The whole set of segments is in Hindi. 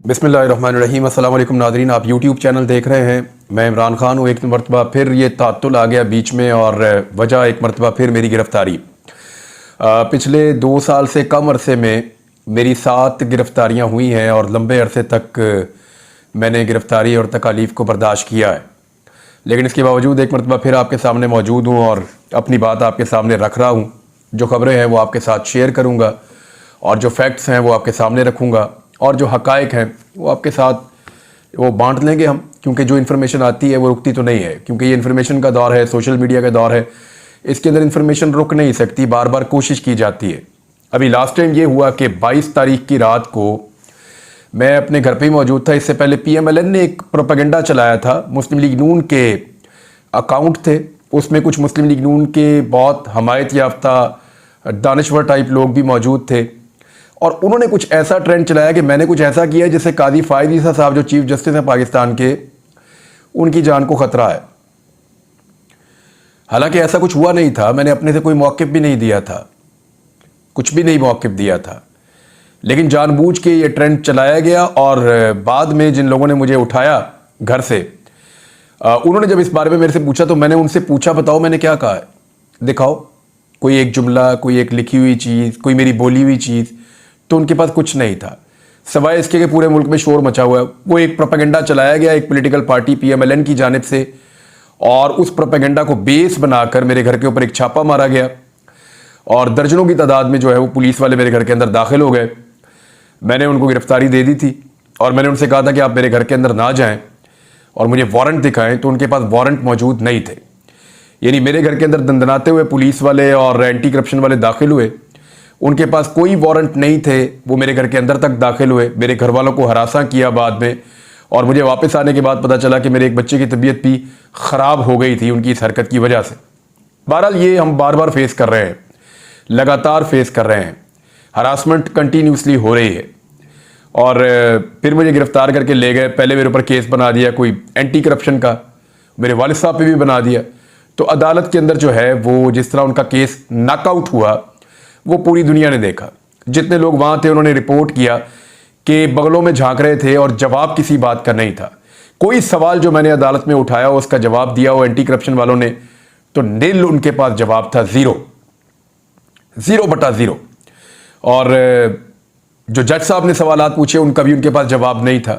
बिस्मिल्लाहिर्रहमानिर्रहीम। अस्सलाम वालेकुम नाज़रीन, आप यूट्यूब चैनल देख रहे हैं। मैं इमरान खान हूँ। एक मरतबा फिर ये तातुल आ गया बीच में और वजह एक मरतबा फिर मेरी गिरफ़्तारी। पिछले 2 साल से कम अरसे में मेरी 7 गिरफ़्तारियाँ हुई हैं और लंबे अरसे तक मैंने गिरफ़्तारी और तकालीफ़ को बर्दाश्त किया है। लेकिन इसके बावजूद एक मरतबा फिर आपके सामने मौजूद हूँ और अपनी बात आपके सामने रख रहा हूँ। जो ख़बरें हैं वो आपके साथ शेयर करूँगा और जो फैक्ट्स हैं वो आपके सामने रखूँगा और जो हक़ाइक़ हैं वो आपके साथ वो बांट लेंगे हम, क्योंकि जो इन्फॉर्मेशन आती है वो रुकती तो नहीं है। क्योंकि ये इन्फॉर्मेशन का दौर है, सोशल मीडिया का दौर है, इसके अंदर इन्फॉर्मेशन रुक नहीं सकती, बार बार कोशिश की जाती है। अभी लास्ट टाइम ये हुआ कि 22 तारीख की रात को मैं अपने घर पे ही मौजूद था। इससे पहले PMLN ने एक प्रोपेगेंडा चलाया था। मुस्लिम लीग नून के अकाउंट थे, उसमें कुछ मुस्लिम लीग नून के बहुत हमायत याफ्ता दानिश्वर टाइप लोग भी मौजूद थे और उन्होंने कुछ ऐसा ट्रेंड चलाया कि मैंने कुछ ऐसा किया जिससे कादी फ़ाइज़ ईसा साहब जो चीफ जस्टिस हैं पाकिस्तान के, उनकी जान को ख़तरा है। हालांकि ऐसा कुछ हुआ नहीं था, मैंने अपने से कोई मौक़िफ़ भी नहीं दिया था, कुछ भी नहीं मौक़िफ़ दिया था, लेकिन जानबूझ के ये ट्रेंड चलाया गया। और बाद में जिन लोगों ने मुझे उठाया घर से, उन्होंने जब इस बारे में मेरे से पूछा तो मैंने उनसे पूछा, बताओ मैंने क्या कहा है, दिखाओ कोई एक जुमला, कोई एक लिखी हुई चीज़, कोई मेरी बोली हुई चीज़। तो उनके पास कुछ नहीं था सवाए इसके कि पूरे मुल्क में शोर मचा हुआ है। वो एक प्रोपेगेंडा चलाया गया एक पॉलिटिकल पार्टी PMLN की जानिब से और उस प्रोपेगेंडा को बेस बनाकर मेरे घर के ऊपर एक छापा मारा गया और दर्जनों की तादाद में जो है वो पुलिस वाले मेरे घर के अंदर दाखिल हो गए। मैंने उनको गिरफ्तारी दे दी थी और मैंने उनसे कहा था कि आप मेरे घर के अंदर ना जाएं और मुझे वारंट दिखाएं, तो उनके पास वारंट मौजूद नहीं थे। यानी मेरे घर के अंदर दंदनाते हुए पुलिस वाले और एंटी करप्शन वाले दाखिल हुए, उनके पास कोई वारंट नहीं थे, वो मेरे घर के अंदर तक दाखिल हुए, मेरे घर वालों को हरासा किया बाद में। और मुझे वापस आने के बाद पता चला कि मेरे एक बच्चे की तबीयत भी ख़राब हो गई थी उनकी इस हरकत की वजह से। बहरहाल ये हम बार बार फेस कर रहे हैं, लगातार फेस कर रहे हैं, हरासमेंट कंटिन्यूसली हो रही है। और फिर मुझे गिरफ्तार करके ले गए। पहले मेरे ऊपर केस बना दिया कोई एंटी करप्शन का, मेरे वालिद साहब पे भी बना दिया। तो अदालत के अंदर जो है वो जिस तरह उनका केस नॉकआउट हुआ वो पूरी दुनिया ने देखा। जितने लोग वहाँ थे उन्होंने रिपोर्ट किया कि बगलों में झांक रहे थे और जवाब किसी बात का नहीं था। कोई सवाल जो मैंने अदालत में उठाया उसका जवाब दिया वो एंटी करप्शन वालों ने, तो नील उनके पास जवाब था, 0/0। और जो जज साहब ने सवालात पूछे उनका भी उनके पास जवाब नहीं था।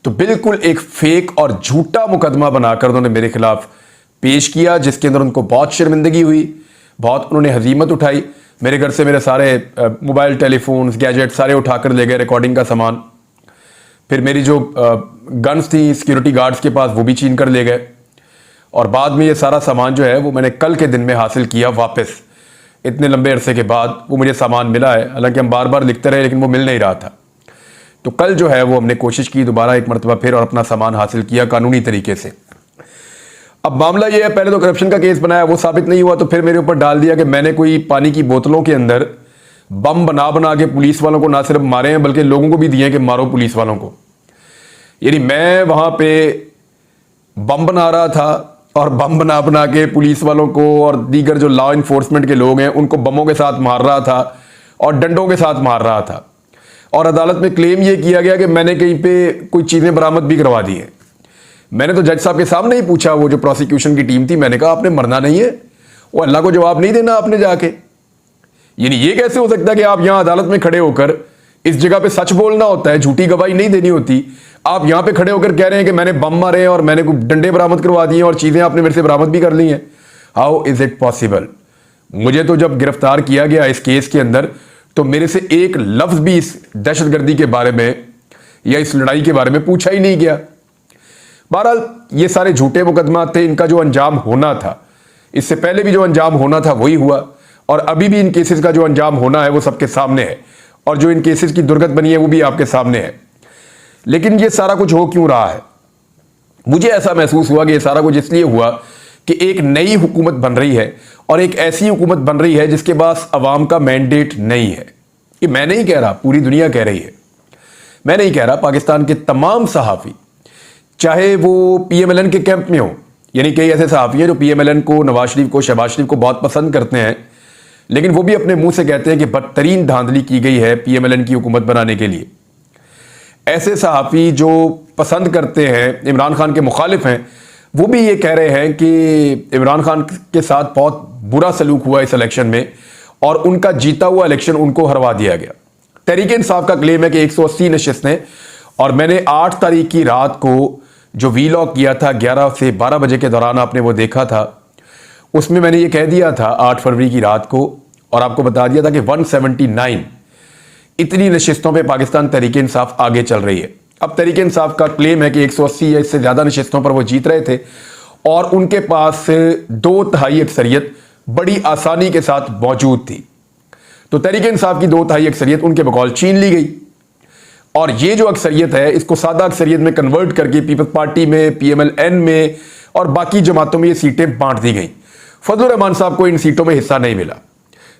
तो बिल्कुल एक फेक और झूठा मुकदमा बनाकर उन्होंने मेरे खिलाफ पेश किया, जिसके अंदर उनको बहुत शर्मिंदगी हुई, बहुत उन्होंने हजीमत उठाई। मेरे घर से मेरे सारे मोबाइल टेलीफोन्स गैजेट सारे उठाकर ले गए, रिकॉर्डिंग का सामान। फिर मेरी जो गन्स थी सिक्योरिटी गार्ड्स के पास वो भी छीन कर ले गए। और बाद में ये सारा सामान जो है वो मैंने कल के दिन में हासिल किया वापस। इतने लंबे अरसे के बाद वो मुझे सामान मिला है, हालांकि हम बार बार लिखते रहे लेकिन वो मिल नहीं रहा था। तो कल जो है वो हमने कोशिश की दोबारा एक मरतबा फिर और अपना सामान हासिल किया कानूनी तरीके से। अब मामला ये है, पहले तो करप्शन का केस बनाया, वो साबित नहीं हुआ, तो फिर मेरे ऊपर डाल दिया कि मैंने कोई पानी की बोतलों के अंदर बम बना बना के पुलिस वालों को ना सिर्फ मारे हैं बल्कि लोगों को भी दिए कि मारो पुलिस वालों को। यानी मैं वहां पे बम बना रहा था और बम बना बना के पुलिस वालों को और दीगर जो लॉ इन्फोर्समेंट के लोग हैं उनको बमों के साथ मार रहा था और डंडों के साथ मार रहा था। और अदालत में क्लेम ये किया गया कि मैंने कहीं पे कोई चीजें बरामद भी करवा दी हैं। मैंने तो जज साहब के सामने ही पूछा, वो जो प्रोसिक्यूशन की टीम थी, मैंने कहा आपने मरना नहीं है, वो अल्लाह को जवाब नहीं देना आपने जाके। यानी ये कैसे हो सकता है कि आप यहां अदालत में खड़े होकर, इस जगह पे सच बोलना होता है, झूठी गवाही नहीं देनी होती, आप यहां पे खड़े होकर कह रहे हैं कि मैंने बम मारे हैं और मैंने डंडे बरामद करवा दिए और चीजें आपने मेरे से बरामद भी कर ली हैं। How is it possible? मुझे तो जब गिरफ्तार किया गया इस केस के अंदर तो मेरे से एक लफ्ज भी इस दहशतगर्दी के बारे में या इस लड़ाई के बारे में पूछा ही नहीं गया। बहरहाल ये सारे झूठे मुकदमा थे, इनका जो अंजाम होना था, इससे पहले भी जो अंजाम होना था वही हुआ और अभी भी इन केसेस का जो अंजाम होना है वो सबके सामने है और जो इन केसेस की दुर्गत बनी है वो भी आपके सामने है। लेकिन ये सारा कुछ हो क्यों रहा है? मुझे ऐसा महसूस हुआ कि ये सारा कुछ इसलिए हुआ कि एक नई हुकूमत बन रही है और एक ऐसी हुकूमत बन रही है जिसके पास अवाम का मैंडेट नहीं है। ये मैं नहीं कह रहा, पूरी दुनिया कह रही है। मैं नहीं कह रहा, पाकिस्तान के तमाम सहाफ़ी, चाहे वो PMLN के कैंप में हो, यानी कई ऐसे सहाफ़ी हैं जो PMLN को, नवाज शरीफ को, शहबाज शरीफ को बहुत पसंद करते हैं, लेकिन वो भी अपने मुंह से कहते हैं कि बदतरीन धांधली की गई है PMLN की हुकूमत बनाने के लिए। ऐसे सहाफ़ी जो पसंद करते हैं, इमरान खान के मुखालिफ हैं, वो भी ये कह रहे हैं कि इमरान खान के साथ बहुत बुरा सलूक हुआ इस इलेक्शन में और उनका जीता हुआ इलेक्शन उनको हरवा दिया गया। तहरीक इंसाफ का क्लेम है कि 180 नशिस्तें, और मैंने 8 तारीख की रात को जो वीलॉग किया था 11 से 12 बजे के दौरान आपने वो देखा था, उसमें मैंने ये कह दिया था 8 फरवरी की रात को, और आपको बता दिया था कि 179 इतनी नशिस्तों पे पाकिस्तान तहरीक इंसाफ आगे चल रही है। अब तहरीक इंसाफ का क्लेम है कि 180 या इससे ज़्यादा नशिस्तों पर वो जीत रहे थे और उनके पास 2/3 अक्सरियत बड़ी आसानी के साथ मौजूद थी। तो तहरीक इंसाफ की 2/3 अक्सरियत उनके बकौल छीन ली गई, और ये जो अक्सरियत है इसको सादा अक्सरियत में कन्वर्ट करके पीपल्स पार्टी में, PMLN में और बाकी जमातों में ये सीटें बांट दी गई। फजलुर रहमान साहब को इन सीटों में हिस्सा नहीं मिला।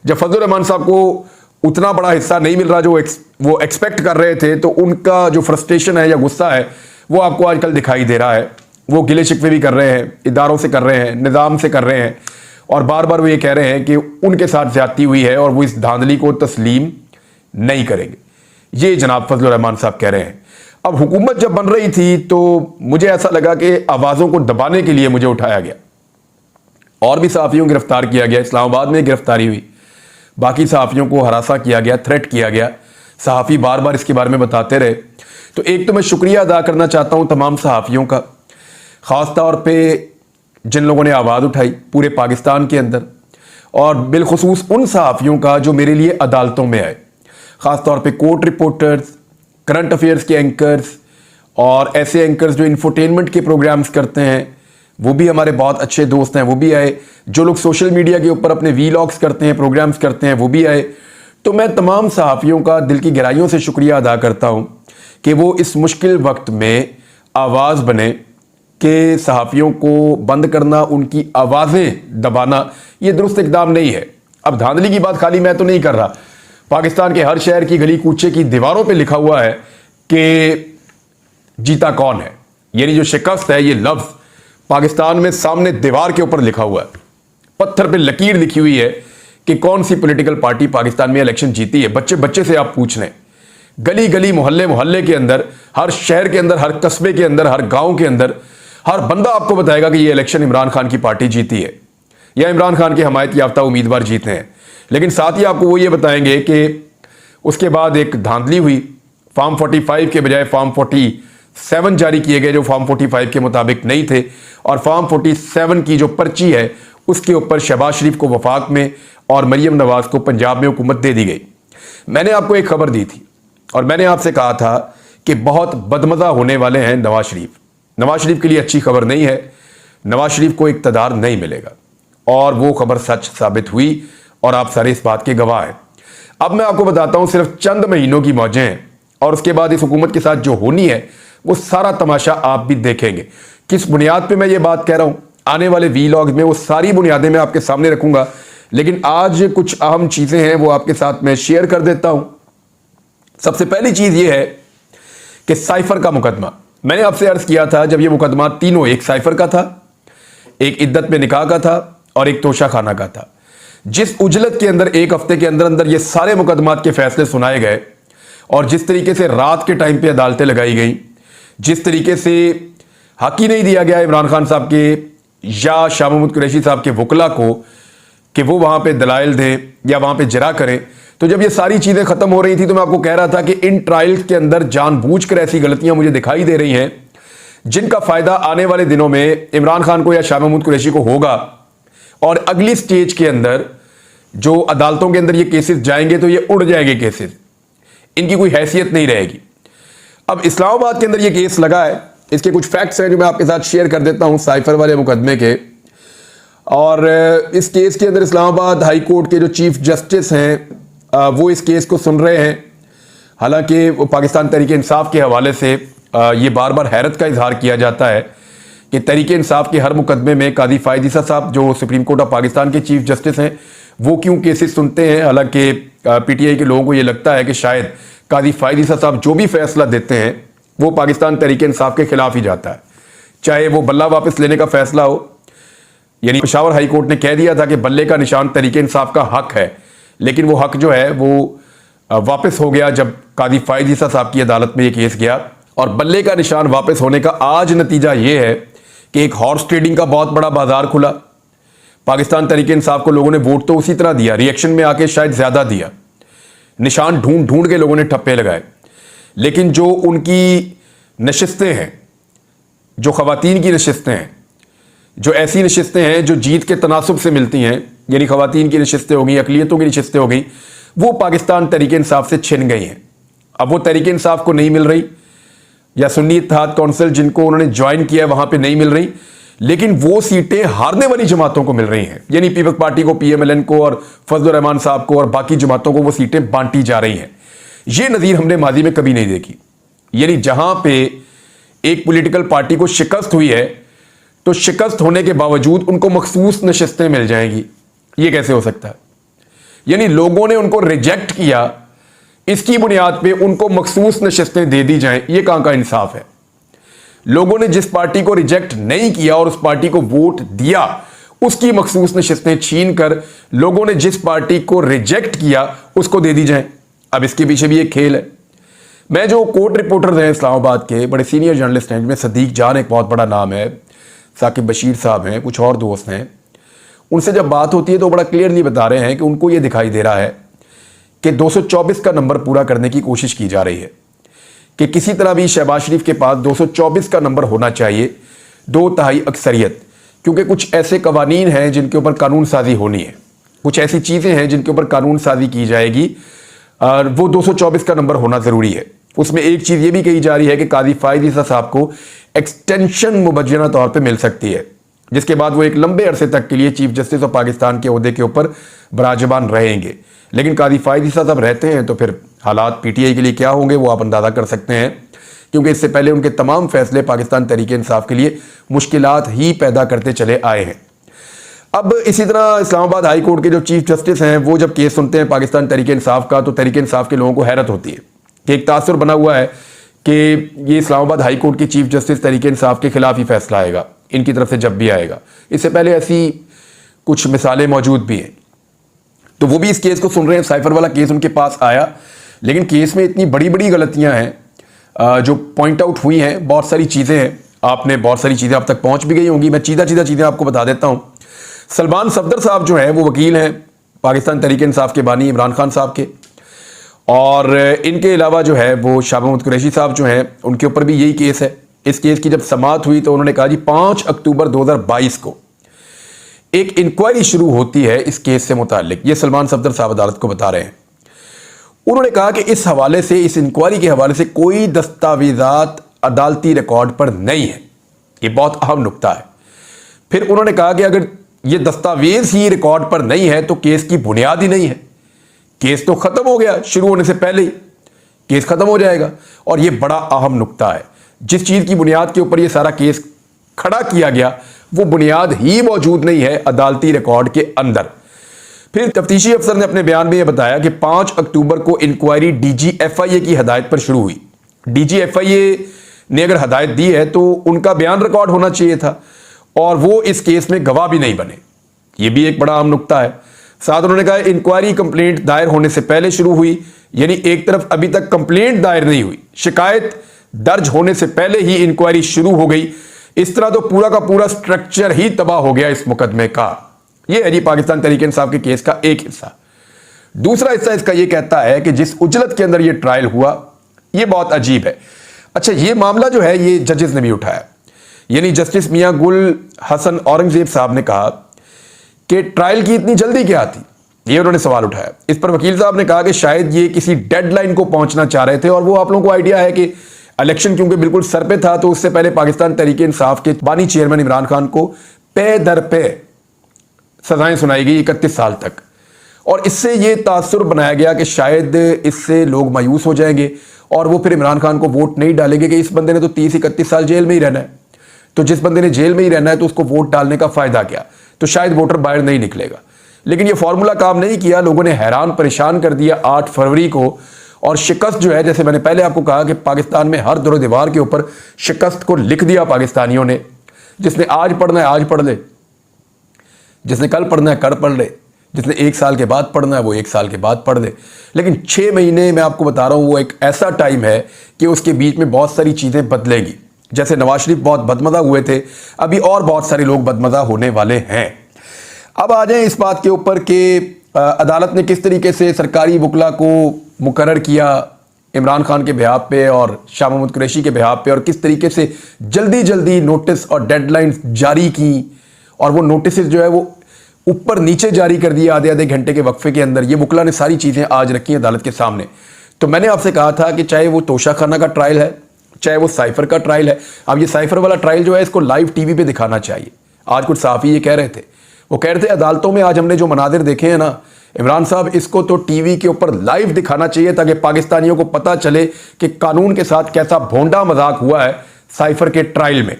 जब फजलुर रहमान साहब को उतना बड़ा हिस्सा नहीं मिल रहा जो वो एक्सपेक्ट कर रहे थे, तो उनका जो फ्रस्ट्रेशन है या गुस्सा है वो आपको आजकल दिखाई दे रहा है। वो गिले शिकवे भी कर रहे हैं, इदारों से कर रहे हैं, निज़ाम से कर रहे हैं, और बार बार वो ये कह रहे हैं कि उनके साथ ज्यादती हुई है और वो इस धांधली को तस्लीम नहीं करेंगे। ये जनाब फजलुर रहमान साहब कह रहे हैं। अब हुकूमत जब बन रही थी तो मुझे ऐसा लगा कि आवाज़ों को दबाने के लिए मुझे उठाया गया, और भी सहाफ़ियों को गिरफ्तार किया गया। इस्लामाबाद में गिरफ्तारी हुई, बाकी सहाफ़ियों को हरासा किया गया, थ्रेट किया गया। सहाफ़ी बार बार इसके बारे में बताते रहे। तो एक तो मैं शुक्रिया अदा करना चाहता हूँ तमाम सहाफ़ियों का, ख़ास तौर पे जिन लोगों ने आवाज़ उठाई पूरे पाकिस्तान के अंदर, और बिलखुसूस उन सहाफ़ियों का जो मेरे लिए अदालतों में आए, ख़ास तौर पे कोर्ट रिपोर्टर्स, करंट अफेयर्स के एंकर्स और ऐसे एंकर्स जो इंफोटेनमेंट के प्रोग्राम्स करते हैं, वो भी हमारे बहुत अच्छे दोस्त हैं, वो भी आए। जो लोग सोशल मीडिया के ऊपर अपने वीलॉग्स करते हैं, प्रोग्राम्स करते हैं, वो भी आए। तो मैं तमाम सहाफ़ियों का दिल की गहराइयों से शुक्रिया अदा करता हूँ कि वो इस मुश्किल वक्त में आवाज़ बने कि सहाफ़ियों को बंद करना, उनकी आवाज़ें दबाना, ये दुरुस्त इक़दाम नहीं है। अब धांधली की बात खाली मैं तो नहीं कर रहा, पाकिस्तान के हर शहर की गली कूचे की दीवारों पे लिखा हुआ है कि जीता कौन है। यानी जो शिकस्त है, ये लफ्ज़ पाकिस्तान में सामने दीवार के ऊपर लिखा हुआ है, पत्थर पे लकीर लिखी हुई है कि कौन सी पॉलिटिकल पार्टी पाकिस्तान में इलेक्शन जीती है। बच्चे बच्चे से आप पूछ लें, गली गली, मोहल्ले मोहल्ले के अंदर, हर शहर के अंदर, हर कस्बे के अंदर, हर गांव के अंदर, हर बंदा आपको बताएगा कि ये इलेक्शन इमरान खान की पार्टी जीती है या इमरान खान के हमायत याफ्ता उम्मीदवार जीते हैं। लेकिन साथ ही आपको वो ये बताएंगे कि उसके बाद एक धांधली हुई, फॉर्म 45 के बजाय फॉर्म 47 जारी किए गए जो फॉर्म 45 के मुताबिक नहीं थे, और फॉर्म 47 की जो पर्ची है उसके ऊपर शहबाज शरीफ को वफाक में और मरियम नवाज को पंजाब में हुकूमत दे दी गई। मैंने आपको एक खबर दी थी और मैंने आपसे कहा था कि बहुत बदमज़ा होने वाले हैं नवाज शरीफ। नवाज शरीफ के लिए अच्छी खबर नहीं है, नवाज शरीफ को इक़्तिदार नहीं मिलेगा, और वो खबर सच साबित हुई और आप सारे इस बात के गवाह हैं। अब मैं आपको बताता हूं, सिर्फ चंद महीनों की मौजें हैं और उसके बाद इस हुकूमत के साथ जो होनी है वो सारा तमाशा आप भी देखेंगे। किस बुनियाद पे मैं ये बात कह रहा हूं, आने वाले वीलॉग में वो सारी बुनियादें मैं आपके सामने रखूंगा, लेकिन आज कुछ अहम चीजें हैं वो आपके साथ मैं शेयर कर देता हूं। सबसे पहली चीज ये है कि साइफर का मुकदमा, मैंने आपसे अर्ज किया था जब ये मुकदमा तीनों, एक साइफर का था, एक इद्दत में निकाह का था और एक तोशा खाना का था, जिस उजलत के अंदर एक हफ्ते के अंदर अंदर ये सारे मुकदमात के फैसले सुनाए गए और जिस तरीके से रात के टाइम पे अदालतें लगाई गई, जिस तरीके से हक ही नहीं दिया गया इमरान खान साहब के या शाह महमूद कुरैशी साहब के वकला को कि वो वहां पे दलाइल दें या वहां पे जरा करें। तो जब ये सारी चीजें खत्म हो रही थी तो मैं आपको कह रहा था कि इन ट्रायल्स के अंदर जानबूझकर ऐसी गलतियां मुझे दिखाई दे रही हैं जिनका फायदा आने वाले दिनों में इमरान खान को या शाह महमूद कुरैशी को होगा, और अगली स्टेज के अंदर जो अदालतों के अंदर ये केसेस जाएंगे तो ये उड़ जाएंगे केसेस, इनकी कोई हैसियत नहीं रहेगी। अब इस्लामाबाद के अंदर ये केस लगा है, इसके कुछ फैक्ट्स हैं जो मैं आपके साथ शेयर कर देता हूं साइफर वाले मुकदमे के। और इस केस के अंदर इस्लामाबाद हाई कोर्ट के जो चीफ जस्टिस हैं वो इस केस को सुन रहे हैं। हालांकि वो पाकिस्तान तहरीक इंसाफ के हवाले से ये बार बार हैरत का इजहार किया जाता है कि तहरीक इंसाफ के हर मुकदमे में काजी फ़ायद ईसा साहब जो सुप्रीम कोर्ट ऑफ पाकिस्तान के चीफ जस्टिस हैं वो क्यों केसेस सुनते हैं। हालांकि PTI के लोगों को ये लगता है कि शायद काजी फ़ायद ईसा साहब जो भी फैसला देते हैं वो पाकिस्तान तहरीक इंसाफ के खिलाफ ही जाता है, चाहे वो बल्ला वापस लेने का फैसला हो। यानी पेशावर हाई कोर्ट ने कह दिया था कि बल्ले का निशान तहरीक इंसाफ का हक है, लेकिन वो हक जो है वो वापस हो गया जब कादी फायद ईसा साहब की अदालत में ये केस गया, और बल्ले का निशान वापस होने का आज नतीजा ये है कि एक हॉर्स ट्रेडिंग का बहुत बड़ा बाजार खुला। पाकिस्तान तहरीक इंसाफ को लोगों ने वोट तो उसी तरह दिया, रिएक्शन में आके शायद ज्यादा दिया, निशान ढूंढ ढूंढ के लोगों ने ठप्पे लगाए, लेकिन जो उनकी नशिस्तें हैं, जो खवातीन की नशिस्तें हैं, जो ऐसी नशिस्तें हैं जो जीत के तनासुब से मिलती हैं, यानी खवातीन की नशिस्तें हो गई, अकलियतों की नशिस्तें हो गई, वो पाकिस्तान तहरीक इंसाफ से छिन गई हैं। अब वो तहरीक इंसाफ को नहीं मिल रही, या सुन्नी इत्तेहाद कौंसिल जिनको उन्होंने ज्वाइन किया वहां पे नहीं मिल रही, लेकिन वो सीटें हारने वाली जमातों को मिल रही हैं, यानी पीपल्स पार्टी को, पीएमएलएन को और फजलुर रहमान साहब को और बाकी जमातों को वो सीटें बांटी जा रही हैं। ये नज़ीर हमने माजी में कभी नहीं देखी। यानी जहां पे एक पॉलिटिकल पार्टी को शिकस्त हुई है तो शिकस्त होने के बावजूद उनको मखसूस नशिस्तें मिल जाएंगी, ये कैसे हो सकता है? यानी लोगों ने उनको रिजेक्ट किया, इसकी बुनियाद पे उनको मखसूस नशिस्तें दे दी जाएं, ये कहां का इंसाफ है? लोगों ने जिस पार्टी को रिजेक्ट नहीं किया और उस पार्टी को वोट दिया, उसकी मखसूस नशिस्तें छीन कर लोगों ने जिस पार्टी को रिजेक्ट किया उसको दे दी जाएं। अब इसके पीछे भी एक खेल है। मैं जो कोर्ट रिपोर्टर हैं इस्लामाबाद के, बड़े सीनियर जर्नलिस्ट हैं, जिनमें सदीक जान एक बहुत बड़ा नाम है, साकिब बशीर साहब हैं, कुछ और दोस्त हैं, उनसे जब बात होती है तो बड़ा क्लियरली बता रहे हैं कि उनको ये दिखाई दे रहा है कि 224 का नंबर पूरा करने की कोशिश की जा रही है, कि किसी तरह भी शहबाज शरीफ के पास 224 का नंबर होना चाहिए, 2/3 अक्सरियत, क्योंकि कुछ ऐसे कवानीन हैं जिनके ऊपर कानून साजी होनी है, कुछ ऐसी चीज़ें हैं जिनके ऊपर कानून साजी की जाएगी, और वो 224 का नंबर होना ज़रूरी है। उसमें एक चीज़ ये भी कही जा रही है कि कादी फायद ईसा साहब को एक्सटेंशन मुबज्जना तौर पे मिल सकती है, जिसके बाद वो एक लंबे अरसे तक के लिए चीफ जस्टिस ऑफ पाकिस्तान के ओहदे के ऊपर बराजबान रहेंगे। लेकिन कादी फायद ईसा साहब रहते हैं तो फिर हालात पीटीआई के लिए क्या होंगे वो आप अंदाज़ा कर सकते हैं, क्योंकि इससे पहले उनके तमाम फैसले पाकिस्तान तहरीक इंसाफ के लिए मुश्किलात ही पैदा करते चले आए हैं। अब इसी तरह इस्लामाबाद हाई कोर्ट के जो चीफ जस्टिस हैं, वो जब केस सुनते हैं पाकिस्तान तहरीक इंसाफ का, तो तहरीक इंसाफ के लोगों को हैरत होती है कि एक तासुर बना हुआ है कि ये इस्लामाबाद हाई कोर्ट के चीफ जस्टिस तहरीक इंसाफ के खिलाफ ही फैसला आएगा, इनकी तरफ से जब भी आएगा। इससे पहले ऐसी कुछ मिसालें मौजूद भी हैं, तो वो भी इस केस को सुन रहे हैं। साइफर वाला केस उनके पास आया, लेकिन केस में इतनी बड़ी बड़ी गलतियां हैं जो पॉइंट आउट हुई हैं, बहुत सारी चीज़ें हैं, आपने बहुत सारी चीज़ें आप तक पहुंच भी गई होंगी। मैं सीधा चीज़ें आपको बता देता हूं। सलमान सफदर साहब जो हैं वो वकील हैं पाकिस्तान तहरीक इंसाफ के बानी इमरान खान साहब के, और इनके अलावा जो है वो शाह महमूद कुरैशी साहब जो हैं, उनके ऊपर भी यही केस है। इस केस की जब समाअत हुई तो उन्होंने कहा जी 5 अक्टूबर 2022 को एक इंक्वायरी शुरू होती है इस केस से मुताल्लिक। ये सलमान सफदर साहब अदालत को बता रहे हैं। उन्होंने कहा कि इस हवाले से, इस इंक्वायरी के हवाले से कोई दस्तावेजात अदालती रिकॉर्ड पर नहीं है। ये बहुत अहम नुक्ता है। फिर उन्होंने कहा कि अगर ये दस्तावेज ही रिकॉर्ड पर नहीं है तो केस की बुनियाद ही नहीं है, केस तो खत्म हो गया, शुरू होने से पहले ही केस खत्म हो जाएगा। और ये बड़ा अहम नुक्ता है, जिस चीज की बुनियाद के ऊपर ये सारा केस खड़ा किया गया वो बुनियाद ही मौजूद नहीं है अदालती रिकॉर्ड के अंदर। फिर तफ्तीशी अफसर ने अपने बयान में यह बताया कि 5 अक्टूबर को इंक्वायरी DGFIA की हदायत पर शुरू हुई। DGFIA ने अगर हदायत दी है तो उनका बयान रिकॉर्ड होना चाहिए था, और वो इस केस में गवाह भी नहीं बने। ये भी एक बड़ा अहम नुक्ता है। साथ उन्होंने कहा इंक्वायरी कंप्लेंट दायर होने से पहले शुरू हुई, यानी एक तरफ अभी तक कंप्लेंट दायर नहीं हुई, शिकायत दर्ज होने से पहले ही इंक्वायरी शुरू हो गई। इस तरह तो पूरा का पूरा स्ट्रक्चर ही तबाह हो गया इस मुकदमे का। यह है जी पाकिस्तान तहरीक इंसाफ के केस का एक हिस्सा। दूसरा हिस्सा इसका यह कहता है कि जिस उजलत के अंदर यह ट्रायल हुआ यह बहुत अजीब है। अच्छा, यह मामला जो है ये जजेस ने भी उठाया, यानी जस्टिस मियां गुल हसन औरंगजेब साहब ने कहा कि ट्रायल की इतनी जल्दी क्या थी, ये उन्होंने सवाल उठाया। इस पर वकील साहब ने कहा कि शायद ये किसी डेडलाइन को पहुंचना चाह रहे थे, और वो आप लोगों को आइडिया है कि इलेक्शन क्योंकि बिल्कुल सर पे था, तो उससे पहले पाकिस्तान तहरीक इंसाफ के बानी चेयरमैन इमरान खान को पे दर पे सजाएं सुनाई गई 31 साल तक, और इससे ये तासुर बनाया गया कि शायद इससे लोग मायूस हो जाएंगे और वो फिर इमरान खान को वोट नहीं डालेंगे कि इस बंदे ने तो 30-31 साल जेल में ही रहना है, तो जिस बंदे ने जेल में ही रहना है तो उसको वोट डालने का फायदा क्या, तो शायद वोटर बाहर नहीं निकलेगा। लेकिन ये फॉर्मूला काम नहीं किया, लोगों ने हैरान परेशान कर दिया 8 फरवरी को। और शिकस्त जो है, जैसे मैंने पहले आपको कहा कि पाकिस्तान में हर दरो दीवार के ऊपर शिकस्त को लिख दिया पाकिस्तानियों ने। जिसने आज पढ़ना है आज पढ़ ले, जिसने कल पढ़ना है कल पढ़ ले, जिसने 1 साल के बाद पढ़ना है वो 1 साल के बाद पढ़ ले, लेकिन 6 महीने मैं आपको बता रहा हूँ वो एक ऐसा टाइम है कि उसके बीच में बहुत सारी चीज़ें बदलेगी। जैसे नवाज शरीफ बहुत बदमज़ा हुए थे, अभी और बहुत सारे लोग बदमज़ा होने वाले हैं। अब आ जाएं इस बात के ऊपर कि अदालत ने किस तरीके से सरकारी वकला को मुकर्रर किया इमरान खान के बिहाफ पे और शाह महमूद कुरैशी के बिहाफ पे, और किस तरीके से जल्दी जल्दी नोटिस और डेडलाइंस जारी की, और वो नोटिस जो है वो ऊपर नीचे जारी कर दिए आधे आधे घंटे के वक्फे के अंदर। ये वकला ने सारी चीज़ें आज रखी हैं अदालत के सामने। तो मैंने आपसे कहा था कि चाहे वो तोशा खाना का ट्रायल है, चाहे वो साइफर का ट्रायल है, अब ये साइफर वाला ट्रायल जो है इसको लाइव टीवी पे दिखाना चाहिए। आज कुछ सहाफ़ी ये कह रहे थे, वो कह रहे थे अदालतों में आज हमने जो मनाजिर देखे हैं ना इमरान साहब, इसको तो टीवी के ऊपर लाइव दिखाना चाहिए ताकि पाकिस्तानियों को पता चले कि कानून के साथ कैसा भोंडा मजाक हुआ है साइफर के ट्रायल में,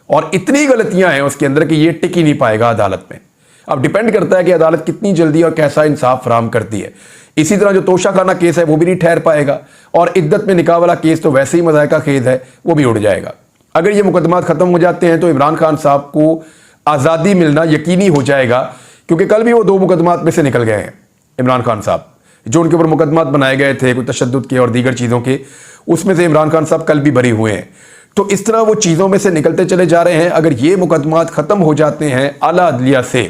और इतनी गलतियां हैं उसके अंदर कि ये टिक ही नहीं पाएगा अदालत में। अब डिपेंड करता है कि अदालत कितनी जल्दी और कैसा इंसाफ फराहम करती है। इसी तरह जो तोशा खाना केस है वो भी नहीं ठहर पाएगा, और इद्दत में निकाह वाला केस तो वैसे ही मज़ायका खेद है, वो भी उड़ जाएगा। अगर ये मुकदमात खत्म हो जाते हैं तो इमरान खान साहब को आज़ादी मिलना यकीनी हो जाएगा, क्योंकि कल भी वो 2 मुकदमात में से निकल गए हैं इमरान खान साहब। जो उनके ऊपर मुकदमात बनाए गए थे कोई तशद्दुद के और दीगर चीज़ों के, उसमें से इमरान खान साहब कल भी बरी हुए हैं। तो इस तरह वो चीज़ों में से निकलते चले जा रहे हैं। अगर ये मुकदमात ख़त्म हो जाते हैं आला अदलिया से,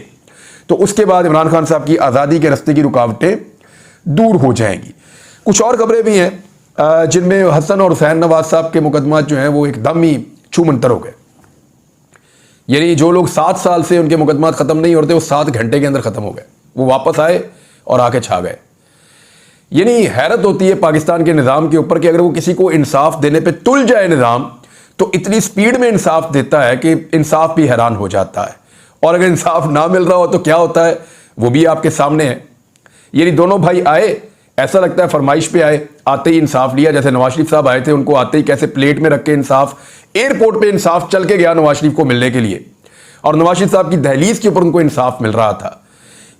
तो उसके बाद इमरान खान साहब की आज़ादी के रास्ते की रुकावटें दूर हो जाएंगी। कुछ और खबरें भी हैं जिनमें हसन और हुसैन नवाज साहब के मुकदमात जो हैं वो एकदम ही छूमंतर हो गए। यानी जो लोग 7 साल से उनके मुकदमात ख़त्म नहीं होते वो 7 घंटे के अंदर ख़त्म हो गए, वो वापस आए और आके छा गए। यानी हैरत होती है पाकिस्तान के निज़ाम के ऊपर कि अगर वो किसी को इंसाफ देने पे तुल जाए निज़ाम, तो इतनी स्पीड में इंसाफ देता है कि इंसाफ भी हैरान हो जाता है। और अगर इंसाफ ना मिल रहा हो तो क्या होता है वो भी आपके सामने है। यानी दोनों भाई आए, ऐसा लगता है फरमाइश पे आए, आते ही इंसाफ लिया। जैसे नवाज शरीफ साहब आए थे, उनको आते ही कैसे प्लेट में रख के इंसाफ, एयरपोर्ट पे इंसाफ चल के गया नवाज शरीफ को मिलने के लिए, और नवाज शरीफ साहब की दहलीज के ऊपर उनको इंसाफ मिल रहा था।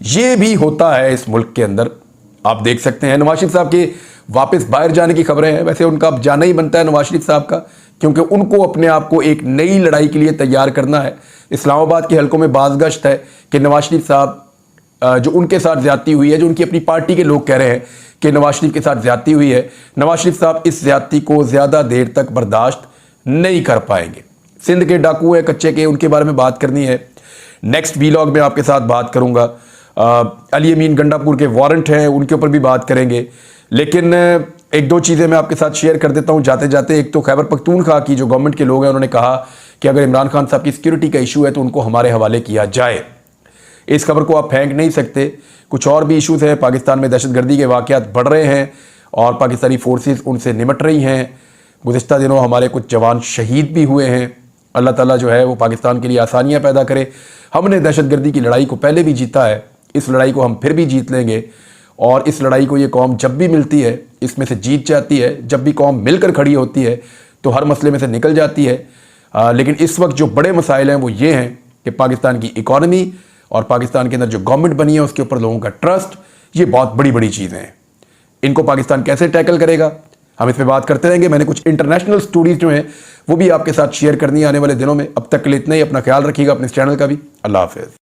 ये भी होता है इस मुल्क के अंदर, आप देख सकते हैं। नवाज शरीफ साहब के वापस बाहर जाने की खबरें हैं। वैसे उनका अब जाना ही बनता है नवाज शरीफ साहब का, क्योंकि उनको अपने आप को एक नई लड़ाई के लिए तैयार करना है। इस्लामाबाद के हलकों में बाज़गश्त है कि नवाज शरीफ साहब जो उनके साथ ज्यादती हुई है, जो उनकी अपनी पार्टी के लोग कह रहे हैं कि नवाज शरीफ के साथ ज्यादती हुई है, नवाज शरीफ साहब इस ज्यादती को ज़्यादा देर तक बर्दाश्त नहीं कर पाएंगे। सिंध के डाकू है कच्चे के, उनके बारे में बात करनी है। नेक्स्ट वीलॉग में आपके साथ बात करूंगा। अली अमीन गंडापुर के वारंट हैं, उनके ऊपर भी बात करेंगे। लेकिन 1-2 चीज़ें मैं आपके साथ शेयर कर देता हूं जाते जाते। एक तो खैबर पख्तूनख्वा की जो गवर्नमेंट के लोग हैं उन्होंने कहा कि अगर इमरान खान साहब की सिक्योरिटी का इशू है तो उनको हमारे हवाले किया जाए। इस खबर को आप फेंक नहीं सकते। कुछ और भी इशूज़ हैं, पाकिस्तान में दहशतगर्दी के वाक़यात बढ़ रहे हैं और पाकिस्तानी फोर्सेस उनसे निमट रही हैं। गुज़िश्ता दिनों हमारे कुछ जवान शहीद भी हुए हैं। अल्लाह ताला जो है वो पाकिस्तान के लिए आसानियाँ पैदा करे। हमने दहशतगर्दी की लड़ाई को पहले भी जीता है, इस लड़ाई को हम फिर भी जीत लेंगे। और इस लड़ाई को ये कौम जब भी मिलती है इसमें से जीत जाती है। जब भी कौम मिलकर खड़ी होती है तो हर मसले में से निकल जाती है। लेकिन इस वक्त जो बड़े मसाइल हैं वो ये हैं कि पाकिस्तान की इकॉनमी और पाकिस्तान के अंदर जो गवर्नमेंट बनी है उसके ऊपर लोगों का ट्रस्ट, ये बहुत बड़ी बड़ी चीज़ें हैं। इनको पाकिस्तान कैसे टैकल करेगा, हम इस पर बात करते रहेंगे। मैंने कुछ इंटरनेशनल स्टोरीज जो हैं वो भी आपके साथ शेयर करनी है आने वाले दिनों में। अब तक के लिए इतना ही। अपना ख्याल रखिएगा, अपने इस चैनल का भी। अल्लाह हाफिज़।